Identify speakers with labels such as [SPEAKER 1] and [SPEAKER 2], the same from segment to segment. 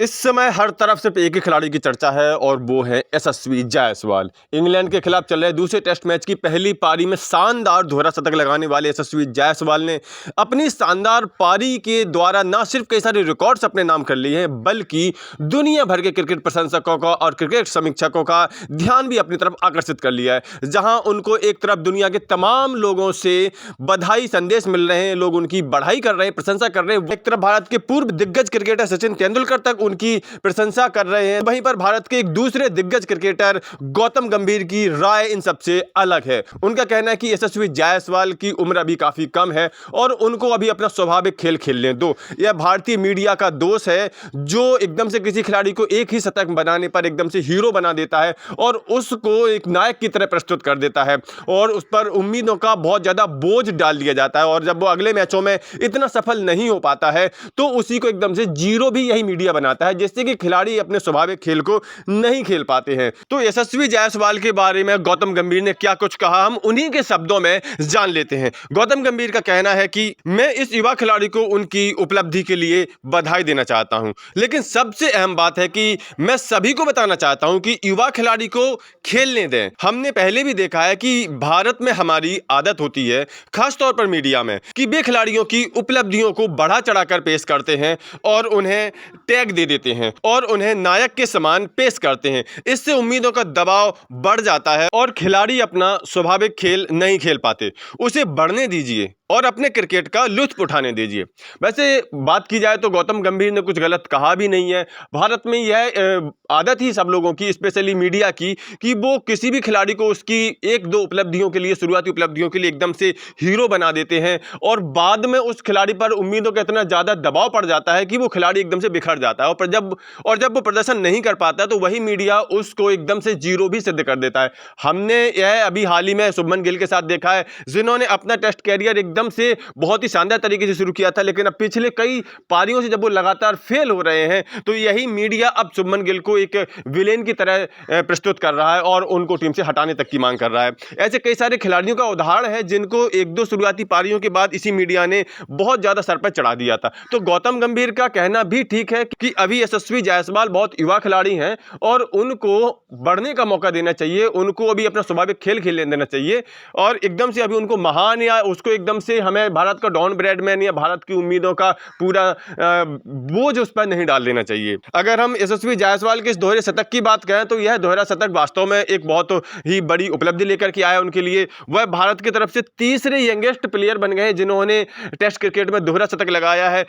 [SPEAKER 1] इस समय हर तरफ सिर्फ एक ही खिलाड़ी की चर्चा है और वो है यशस्वी जायसवाल। इंग्लैंड के खिलाफ चल रहे दूसरे टेस्ट मैच की पहली पारी में शानदार दोहरा शतक लगाने वाले यशस्वी जायसवाल ने अपनी शानदार पारी के द्वारा न सिर्फ कई सारे रिकॉर्ड्स अपने नाम कर लिए हैं, बल्कि दुनिया भर के क्रिकेट प्रशंसकों का और क्रिकेट समीक्षकों का ध्यान भी अपनी तरफ आकर्षित कर लिया है। जहां उनको एक तरफ दुनिया के तमाम लोगों से बधाई संदेश मिल रहे हैं, लोग उनकी बढ़ाई कर रहे हैं, प्रशंसा कर रहे हैं। एक तरफ भारत के पूर्व दिग्गज क्रिकेटर सचिन तेंदुलकर तक उनकी प्रशंसा कर रहे हैं, वहीं पर भारत के एक दूसरे दिग्गज क्रिकेटर गौतम गंभीर की राय इन सबसे अलग है। उनका कहना है कि यशस्वी जायसवाल की उम्र अभी काफी कम है और उनको अभी अपना स्वाभाविक खेल खेलने दो। यह भारतीय मीडिया का दोष है जो एकदम से किसी खिलाड़ी को एक ही शतक बनाने पर एकदम से हीरो बना देता है और उसको एक नायक की तरह प्रस्तुत कर देता है और उस पर उम्मीदों का बहुत ज्यादा बोझ डाल दिया जाता है और जब वो अगले मैचों में इतना सफल नहीं हो पाता है तो उसी को एकदम से जीरो भी यही मीडिया बनाता है, जिससे कि खिलाड़ी अपने स्वाभाविक खेल को नहीं खेल पाते हैं। तो यशस्वी जायसवाल के बारे में गौतम गंभीर ने क्या कुछ कहा, हम उन्हीं के शब्दों में जान लेते हैं। गौतम गंभीर का कहना है कि मैं इस युवा खिलाड़ी को उनकी उपलब्धि के लिए बधाई देना चाहता हूं, लेकिन सबसे अहम बात है कि मैं सभी को बताना चाहता हूं कि युवा खिलाड़ी को खेलने दें। हमने पहले भी देखा है कि भारत में हमारी आदत होती है, खासतौर पर मीडिया में, कि वे खिलाड़ियों की उपलब्धियों को बढ़ा चढ़ाकर पेश करते हैं और उन्हें टैग दे देते हैं और उन्हें नायक के समान पेश करते हैं। इससे उम्मीदों का दबाव बढ़ जाता है और खिलाड़ी अपना स्वाभाविक खेल नहीं खेल पाते। उसे बढ़ने दीजिए और अपने क्रिकेट का लुत्फ उठाने दीजिए। वैसे बात की जाए तो गौतम गंभीर ने कुछ गलत कहा भी नहीं है। भारत में यह आदत ही सब लोगों की, स्पेशली मीडिया की, कि वो किसी भी खिलाड़ी को उसकी एक दो उपलब्धियों के लिए, शुरुआती उपलब्धियों के लिए एकदम से हीरो बना देते हैं और बाद में उस खिलाड़ी पर उम्मीदों का इतना ज़्यादा दबाव पड़ जाता है कि वो खिलाड़ी एकदम से बिखर जाता है और जब वो प्रदर्शन नहीं कर पाता तो वही मीडिया उसको एकदम से जीरो भी सिद्ध कर देता है। हमने यह अभी हाल ही में शुभमन गिल के साथ देखा है, जिन्होंने अपना टेस्ट कैरियर एकदम से बहुत ही शानदार तरीके से शुरू किया था, लेकिन अब पिछले कई पारियों से जब वो लगातार फेल हो रहे हैं तो यही मीडिया अब शुभमन गिल को एक विलेन की तरह प्रस्तुत कर रहा है और उनको टीम से हटाने तक की मांग कर रहा है। ऐसे कई सारे खिलाड़ियों का उदाहरण है जिनको एक दो शुरुआती पारियों के बाद इसी मीडिया ने बहुत ज्यादा सर पर चढ़ा दिया था। तो गौतम गंभीर का कहना भी ठीक है कि अभी यशस्वी जायसवाल बहुत युवा खिलाड़ी हैं और उनको बढ़ने का मौका देना चाहिए, उनको अभी अपना स्वाभाविक खेल खेलने देना चाहिए और एकदम से अभी उनको महान या उसको एकदम से हमें भारत का डॉन ब्रैडमैन या भारत की उम्मीदों का पूरा बोझ उस पर नहीं डाल देना चाहिए। अगर हम यशस्वी जायसवाल के इस दोहरे शतक की बात करें तो यह दोहरा शतक वास्तव में एक बहुत ही बड़ी उपलब्धि लेकर के आया उनके लिए। वह भारत की तरफ से तीसरे यंगेस्ट प्लेयर बन गए जिन्होंने टेस्ट क्रिकेट में दोहरा शतक लगाया है।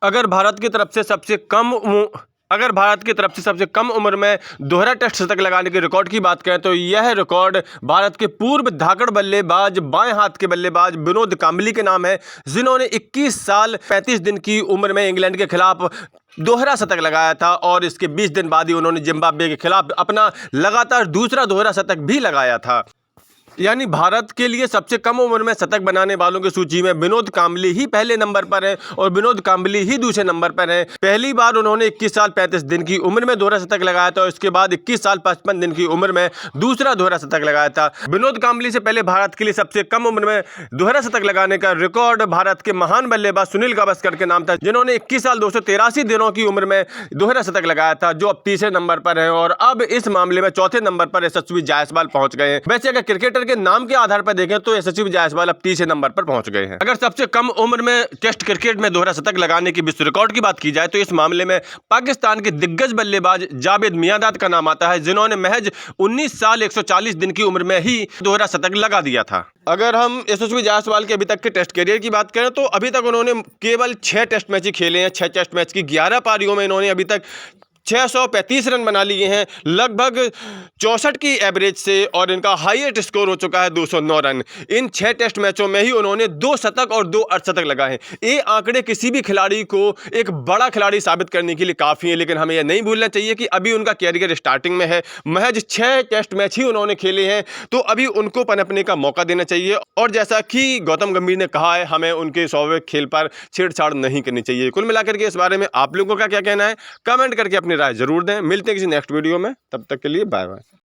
[SPEAKER 1] अगर भारत की तरफ से सबसे कम उम्र में दोहरा टेस्ट शतक लगाने के रिकॉर्ड की बात करें तो यह रिकॉर्ड भारत के पूर्व धाकड़ बल्लेबाज, बाएं हाथ के बल्लेबाज विनोद कांबली के नाम है, जिन्होंने 21 साल 35 दिन की उम्र में इंग्लैंड के खिलाफ दोहरा शतक लगाया था और इसके 20 दिन बाद ही उन्होंने जिम्बाब्वे के खिलाफ अपना लगातार दूसरा दोहरा शतक भी लगाया था। यानी भारत के लिए सबसे कम उम्र में शतक बनाने वालों की सूची में विनोद कांबली ही पहले नंबर पर है और विनोद कांबली ही दूसरे नंबर पर है। पहली बार उन्होंने 21 साल 35 दिन की उम्र में दोहरा शतक लगाया था और इसके बाद 21 साल 55 दिन की उम्र में दूसरा दोहरा शतक लगाया था। विनोद कांबली से पहले भारत के लिए सबसे कम उम्र में दोहरा शतक लगाने का रिकॉर्ड भारत के महान बल्लेबाज सुनील गावस्कर के नाम था, जिन्होंने 21 साल 283 दिनों की उम्र में दोहरा शतक लगाया था, जो अब तीसरे नंबर पर है और अब इस मामले में चौथे नंबर पर यशस्वी जायसवाल पहुंच गए हैं। वैसे अगर क्रिकेटर के नाम के आधार पर देखें तो यशस्वी जायसवाल अब तीसरे नंबर पर पहुंच गए हैं। अगर सबसे कम उम्र में टेस्ट क्रिकेट में दोहरा शतक लगाने की विश्व रिकॉर्ड की बात की जाए तो इस मामले में पाकिस्तान के दिग्गज बल्लेबाज जावेद मियांदाद का नाम आता है, जिन्होंने महज 19 साल 140 दिन की उम्र में ही दोहरा शतक लगा दिया था। अगर हम यशस्वी जायसवाल के अभी तक के टेस्ट करियर की बात करें तो अभी तक उन्होंने केवल 6 टेस्ट मैच ही खेले हैं। 6 टेस्ट मैच की 11 पारियों में इन्होंने अभी तक 635 रन बना लिए हैं, लगभग 64 की एवरेज से, और इनका हाईएस्ट स्कोर हो चुका है 209 रन। इन 6 टेस्ट मैचों में ही उन्होंने 2 शतक और 2 अर्धशतक लगाए हैं। ये आंकड़े किसी भी खिलाड़ी को एक बड़ा खिलाड़ी साबित करने के लिए काफ़ी है, लेकिन हमें यह नहीं भूलना चाहिए कि अभी उनका कैरियर स्टार्टिंग में है। महज 6 टेस्ट मैच ही उन्होंने खेले हैं, तो अभी उनको पनपने का मौका देना चाहिए और जैसा कि गौतम गंभीर ने कहा है, हमें उनके स्वाभाविक खेल पर छेड़छाड़ नहीं करनी चाहिए। कुल मिलाकर के इस बारे में आप लोगों का क्या कहना है, कमेंट करके अपनी राय जरूर दें। मिलते हैं किसी नेक्स्ट वीडियो में, तब तक के लिए बाय बाय।